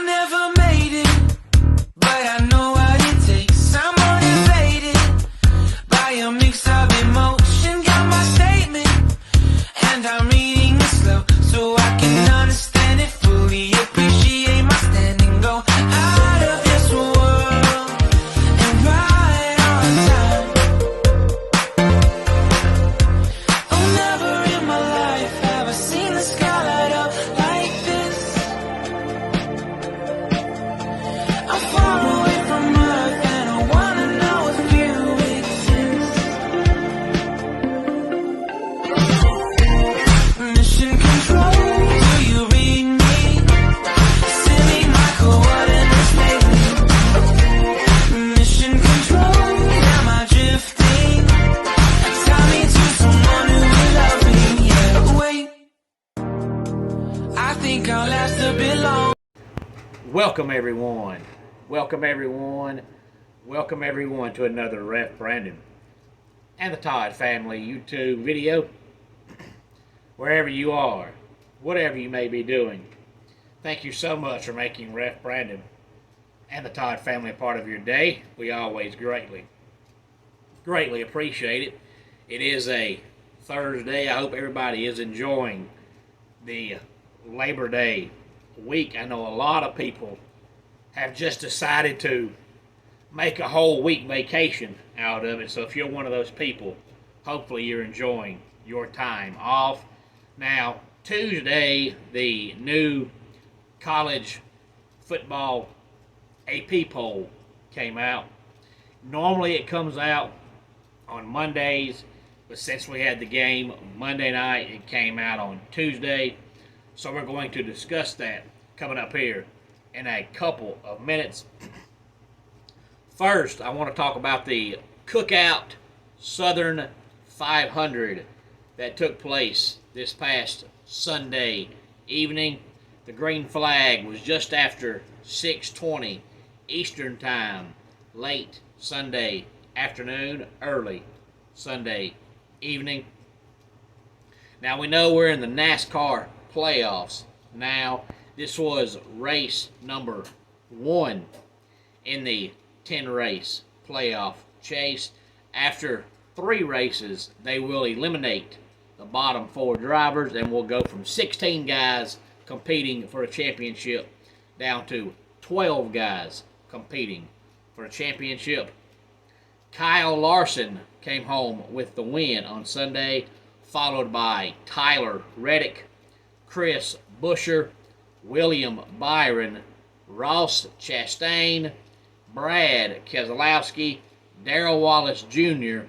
never made it, but I know what it takes. I'm motivated by a mix of emotion. Got my statement, and I'm reading it slow so I can understand it fully. Appreciate my standing, go out of this world and right on time. Oh, never in my life have I seen the sky light up like this. I'm far away from Earth and I wanna know if you exist. Mission control, do you read me? Send me my coordinates lately. Mission control, am I drifting? Tie me to someone who will love me. Yeah, wait, I think I'll last a bit long. Welcome everyone. Welcome everyone. Welcome everyone to another Ref Brandon and the Todd Family YouTube video. Wherever you are, whatever you may be doing, thank you so much for making Ref Brandon and the Todd Family a part of your day. We always greatly appreciate it. It is a Thursday. I hope everybody is enjoying the Labor Day week. I know a lot of people have just decided to make a whole week vacation out of it. So if you're one of those people, hopefully you're enjoying your time off. Now, Tuesday, the new college football AP poll came out. Normally it comes out on Mondays, but since we had the game Monday night, it came out on Tuesday. So we're going to discuss that coming up here in a couple of minutes. First, I want to talk about the Cookout Southern 500 that took place this past Sunday evening. The green flag was just after 6:20 Eastern Time, late Sunday afternoon, early Sunday evening. Now we know we're in the NASCAR playoffs now. This was race number 1 in the 10-race playoff chase. After 3 races, they will eliminate the bottom 4 drivers, and we'll go from 16 guys competing for a championship down to 12 guys competing for a championship. Kyle Larson came home with the win on Sunday, followed by Tyler Reddick, Chris Buescher, William Byron, Ross Chastain, Brad Keselowski, Darrell Wallace Jr.,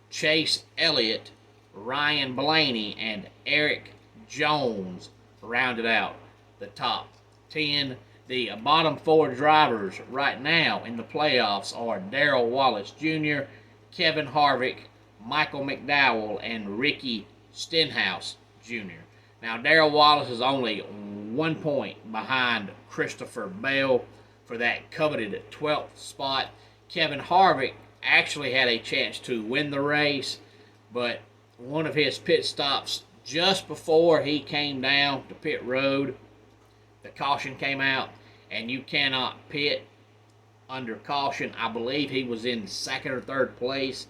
Chase Elliott, Ryan Blaney, and Eric Jones rounded out the top 10. The bottom 4 drivers right now in the playoffs are Darrell Wallace Jr., Kevin Harvick, Michael McDowell, and Ricky Stenhouse Jr. Now, Darrell Wallace is only 1 point behind Christopher Bell for that coveted 12th spot. Kevin Harvick actually had a chance to win the race, but one of his pit stops just before he came down to pit road, the caution came out, and you cannot pit under caution. I believe he was in 2nd or 3rd place.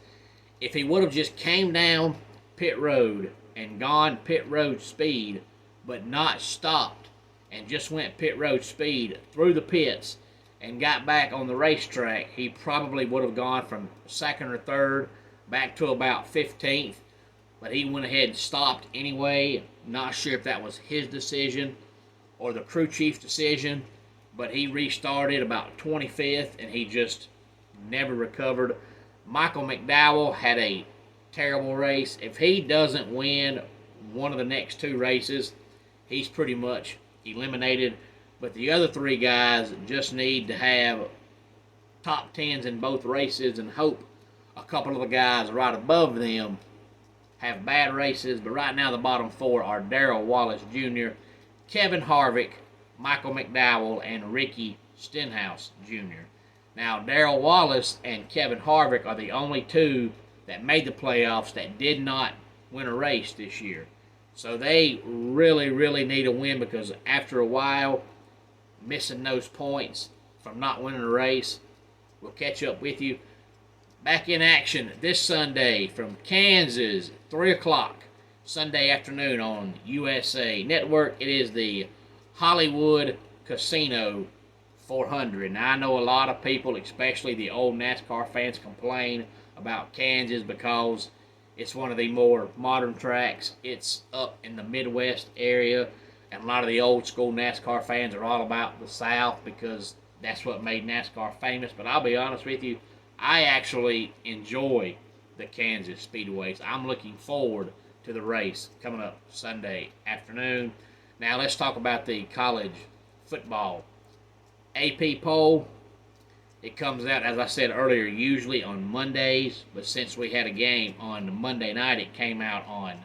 If he would have just came down pit road and gone pit road speed, but not stopped and just went pit road speed through the pits and got back on the racetrack, he probably would have gone from 2nd or 3rd back to about 15th. But he went ahead and stopped anyway. Not sure if that was his decision or the crew chief's decision, but he restarted about 25th and he just never recovered. Michael McDowell had a terrible race. If he doesn't win one of the next 2 races, he's pretty much eliminated. But the other 3 guys just need to have top 10s in both races and hope a couple of the guys right above them have bad races. But right now the bottom 4 are Darrell Wallace Jr., Kevin Harvick, Michael McDowell, and Ricky Stenhouse Jr. Now, Darrell Wallace and Kevin Harvick are the only 2 that made the playoffs that did not win a race this year. So they really need a win, because after a while, missing those points from not winning a race. We'll catch up with you. Back in action this Sunday from Kansas, 3 o'clock, Sunday afternoon on USA Network. It is the Hollywood Casino 400. Now, I know a lot of people, especially the old NASCAR fans, complain about Kansas because it's one of the more modern tracks. It's up in the Midwest area, and a lot of the old school NASCAR fans are all about the South because that's what made NASCAR famous. But I'll be honest with you, I actually enjoy the Kansas Speedways. I'm looking forward to the race coming up Sunday afternoon. Now let's talk about the college football AP poll. It comes out, as I said earlier, usually on Mondays, but since we had a game on Monday night, it came out on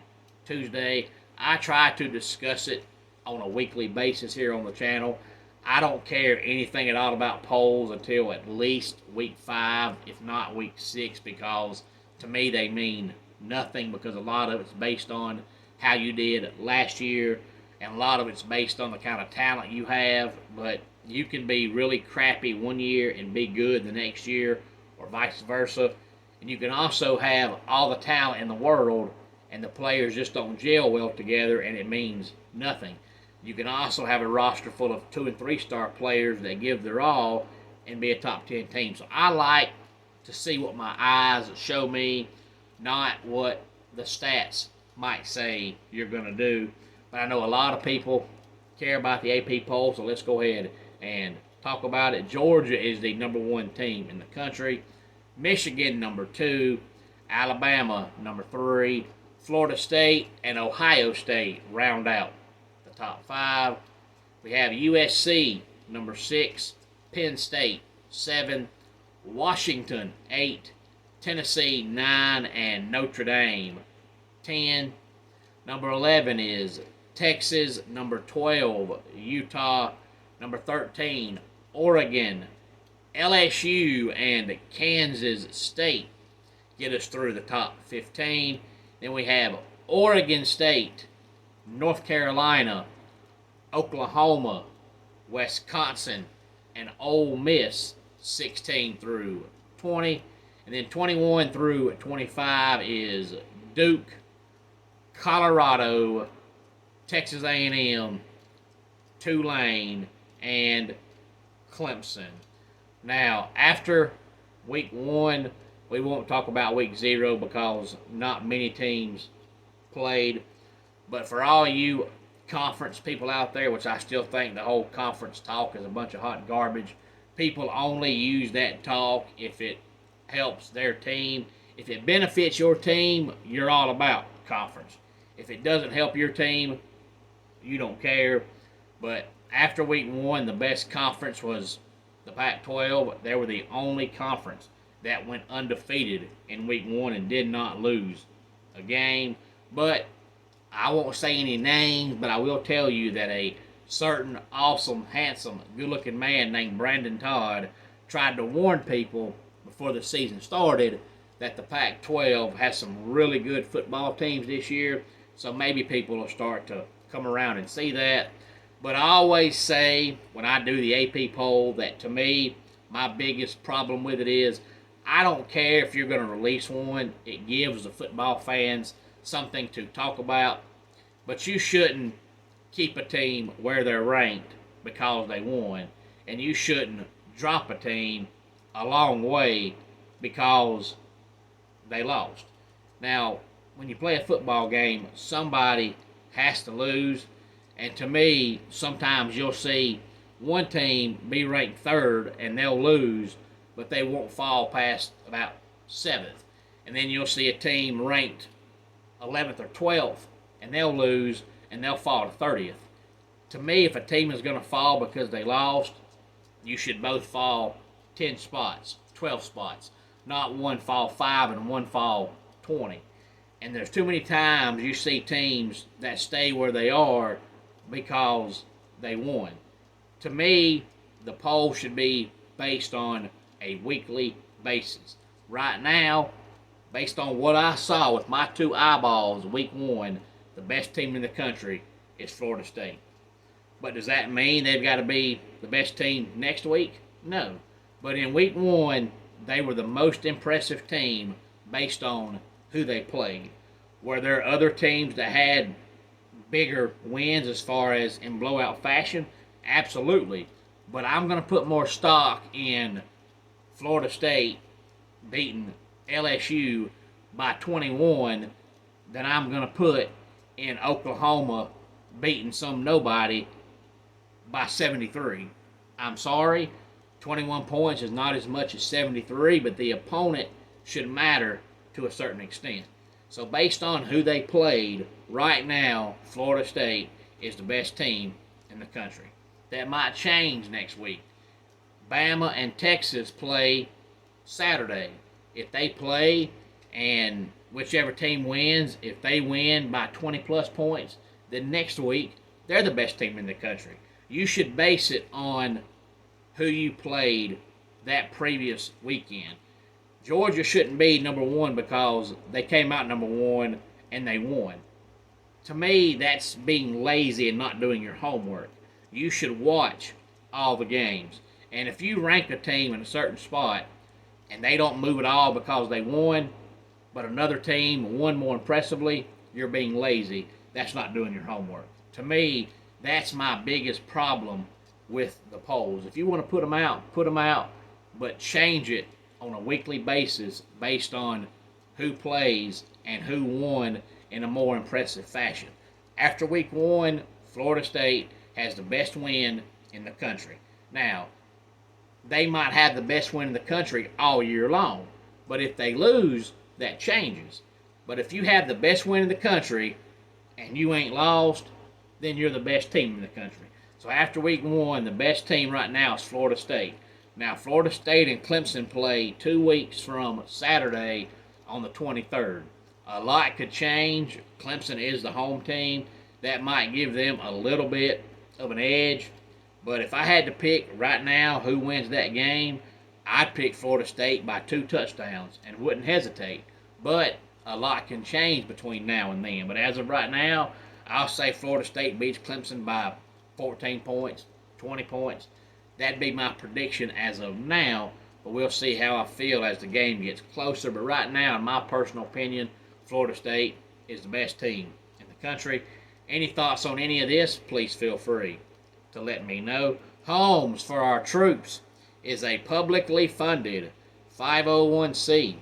Tuesday. I try to discuss it on a weekly basis here on the channel. I don't care anything at all about polls until at least week 5, if not week 6, because to me they mean nothing, because a lot of it's based on how you did last year, and a lot of it's based on the kind of talent you have. But you can be really crappy one year and be good the next year, or vice versa. And you can also have all the talent in the world and the players just don't gel well together, and it means nothing. You can also have a roster full of 2- and 3-star players that give their all and be a top 10 team. So I like to see what my eyes show me, not what the stats might say you're going to do. But I know a lot of people care about the AP poll, so let's go ahead and talk about it. Georgia is the number 1 team in the country. Michigan, number 2. Alabama, number 3. Florida State and Ohio State round out the top 5. We have USC, number 6. Penn State, 7. Washington, 8. Tennessee, 9. And Notre Dame, 10. Number 11 is Texas. Number 12, Utah. Number 13, Oregon. LSU and Kansas State get us through the top 15. Then we have Oregon State, North Carolina, Oklahoma, Wisconsin, and Ole Miss, 16 through 20. And then 21 through 25 is Duke, Colorado, Texas A&M, Tulane, and Clemson. Now, after week 1, we won't talk about week 0 because not many teams played. But for all you conference people out there, which I still think the whole conference talk is a bunch of hot garbage, people only use that talk if it helps their team. If it benefits your team, you're all about conference. If it doesn't help your team, you don't care. But after week 1, the best conference was the Pac-12. They were the only conference that went undefeated in week 1 and did not lose a game. But I won't say any names, but I will tell you that a certain awesome, handsome, good-looking man named Brandon Todd tried to warn people before the season started that the Pac-12 has some really good football teams this year. So maybe people will start to come around and see that. But I always say when I do the AP poll that to me, my biggest problem with it is I don't care if you're going to release one. It gives the football fans something to talk about. But you shouldn't keep a team where they're ranked because they won. And you shouldn't drop a team a long way because they lost. Now, when you play a football game, somebody has to lose. And to me, sometimes you'll see one team be ranked 3rd and they'll lose, but they won't fall past about 7th. And then you'll see a team ranked 11th or 12th and they'll lose and they'll fall to 30th. To me, if a team is going to fall because they lost, you should both fall 10 spots, 12 spots, not one fall 5 and one fall 20. And there's too many times you see teams that stay where they are because they won. To me, the poll should be based on a weekly basis. Right now, based on what I saw with my 2 eyeballs week 1, the best team in the country is Florida State. But does that mean they've got to be the best team next week? No. But in week one, they were the most impressive team based on who they played. Were there other teams that had bigger wins as far as in blowout fashion? Absolutely. But I'm going to put more stock in Florida State beating LSU by 21 than I'm going to put in Oklahoma beating some nobody by 73. I'm sorry, 21 points is not as much as 73, but the opponent should matter to a certain extent. So based on who they played, right now, Florida State is the best team in the country. That might change next week. Bama and Texas play Saturday. If they play and whichever team wins, if they win by 20 plus points, then next week they're the best team in the country. You should base it on who you played that previous weekend. Georgia shouldn't be number one because they came out number one and they won. To me, that's being lazy and not doing your homework. You should watch all the games. And if you rank a team in a certain spot and they don't move at all because they won, but another team won more impressively, you're being lazy. That's not doing your homework. To me, that's my biggest problem with the polls. If you want to put them out, but change it on a weekly basis based on who plays and who won in a more impressive fashion. After week one, Florida State has the best win in the country. Now, they might have the best win in the country all year long, but if they lose, that changes. But if you have the best win in the country and you ain't lost, then you're the best team in the country. So after week one, the best team right now is Florida State. Now, Florida State and Clemson play 2 weeks from Saturday on the 23rd. A lot could change. Clemson is the home team. That might give them a little bit of an edge. But if I had to pick right now who wins that game, I'd pick Florida State by 2 touchdowns and wouldn't hesitate. But a lot can change between now and then. But as of right now, I'll say Florida State beats Clemson by 14 points, 20 points. That'd be my prediction as of now, but we'll see how I feel as the game gets closer. But right now, in my personal opinion, Florida State is the best team in the country. Any thoughts on any of this, please feel free to let me know. Homes for Our Troops is a publicly funded 501c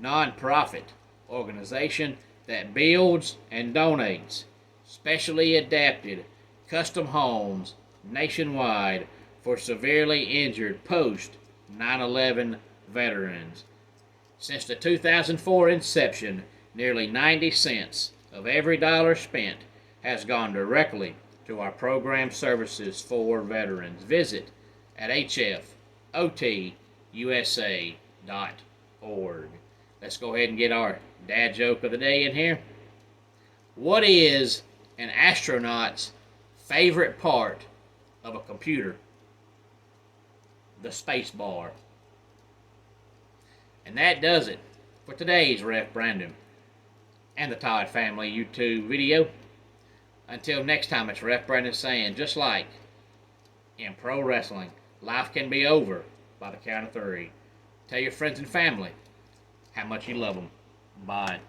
nonprofit organization that builds and donates specially adapted custom homes nationwide for severely injured post 9/11 veterans. Since the 2004 inception, nearly 90 cents of every dollar spent has gone directly to our program services for veterans. Visit at hfotusa.org. Let's go ahead and get our dad joke of the day in here. What is an astronaut's favorite part of a computer? The space bar. And that does it for today's Ref Brandon and the Todd Family YouTube video. Until next time, it's Ref Brandon saying, just like in pro wrestling, life can be over by the count of 3. Tell your friends and family how much you love them. Bye.